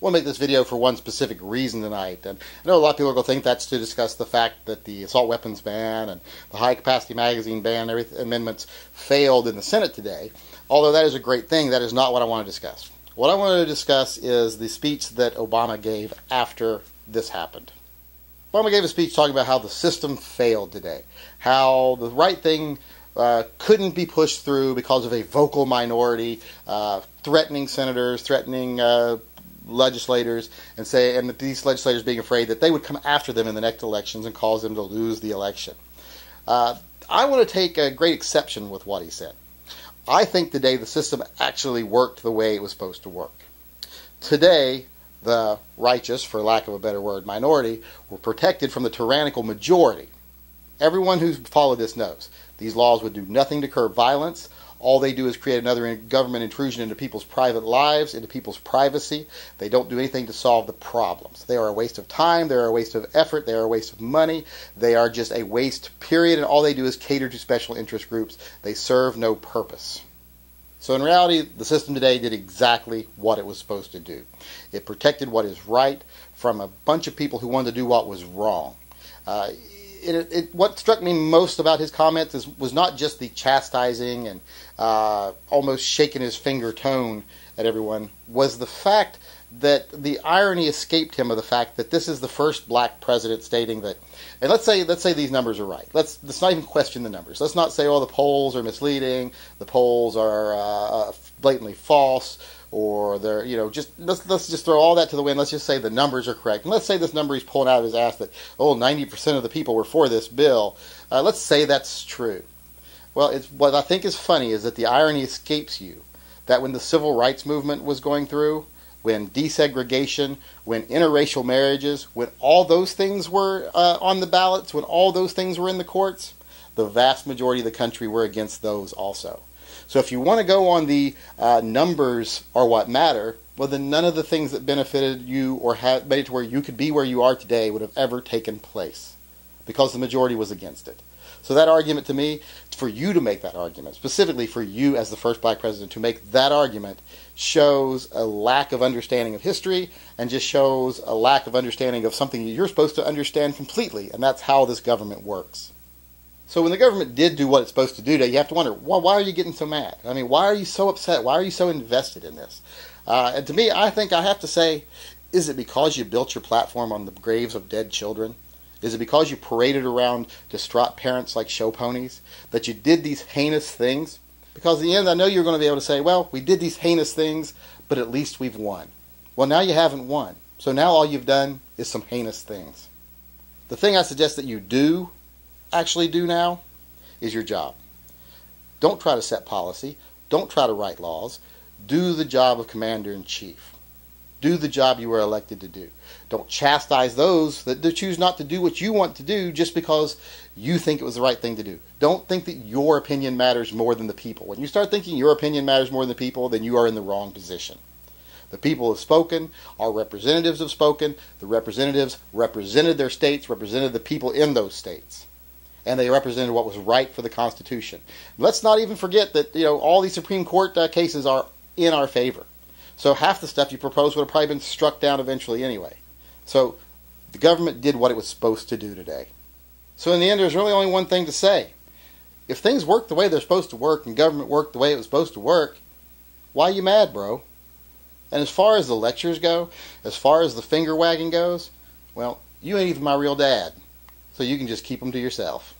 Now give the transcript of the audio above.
want to make this video for one specific reason tonight. And I know a lot of people are going to think that's to discuss the fact that the assault weapons ban and the high-capacity magazine ban amendments failed in the Senate today. Although that is a great thing, that is not what I want to discuss. What I want to discuss is the speech that Obama gave after this happened. Obama gave a speech talking about how the system failed today, how the right thing couldn't be pushed through because of a vocal minority, threatening senators, threatening legislators, and these legislators being afraid that they would come after them in the next elections and cause them to lose the election. I want to take a great exception with what he said. I think today the system actually worked the way it was supposed to work. Today, the righteous, for lack of a better word, minority, were protected from the tyrannical majority. Everyone who followed this knows these laws would do nothing to curb violence. All they do is create another government intrusion into people's private lives, into people's privacy. They don't do anything to solve the problems. They are a waste of time. They are a waste of effort. They are a waste of money. They are just a waste, period. And all they do is cater to special interest groups. They serve no purpose. So in reality, the system today did exactly what it was supposed to do. It protected what is right from a bunch of people who wanted to do what was wrong. What struck me most about his comments was not just the chastising and almost shaking his finger tone at everyone, was the fact that the irony escaped him of the fact that this is the first black president stating that, and let's say these numbers are right. Let's not even question the numbers. Let's not say, oh, the polls are misleading, the polls are blatantly false, or they're, let's just throw all that to the wind. Let's just say the numbers are correct. And let's say this number he's pulling out of his ass that, 90% of the people were for this bill. Let's say that's true. Well, what I think is funny is that the irony escapes you that when the civil rights movement was going through, when desegregation, when interracial marriages, when all those things were on the ballots, when all those things were in the courts, the vast majority of the country were against those also. So if you want to go on the numbers are what matter, well, then none of the things that benefited you or made it to where you could be where you are today would have ever taken place because the majority was against it. So that argument to me, for you to make that argument, specifically for you as the first black president to make that argument, shows a lack of understanding of history and just shows a lack of understanding of something you're supposed to understand completely, and that's how this government works. So when the government did do what it's supposed to do today, you have to wonder, well, why are you getting so mad? I mean, why are you so upset? Why are you so invested in this? And to me, I think I have to say, is it because you built your platform on the graves of dead children? Is it because you paraded around distraught parents like show ponies that you did these heinous things? Because in the end, I know you're going to be able to say, well, we did these heinous things, but at least we've won. Well, now you haven't won. So now all you've done is some heinous things. The thing I suggest that you actually do now is your job. Don't try to set policy. Don't try to write laws. Do the job of commander-in-chief. Do the job you were elected to do. Don't chastise those that choose not to do what you want to do just because you think it was the right thing to do. Don't think that your opinion matters more than the people. When you start thinking your opinion matters more than the people, then you are in the wrong position. The people have spoken. Our representatives have spoken. The representatives represented their states, represented the people in those states. And they represented what was right for the Constitution. Let's not even forget that all these Supreme Court cases are in our favor. So half the stuff you proposed would have probably been struck down eventually anyway. So the government did what it was supposed to do today. So in the end, there's really only one thing to say. If things work the way they're supposed to work and government worked the way it was supposed to work, why are you mad, bro? And as far as the lectures go, as far as the finger wagging goes, well, you ain't even my real dad. So you can just keep them to yourself.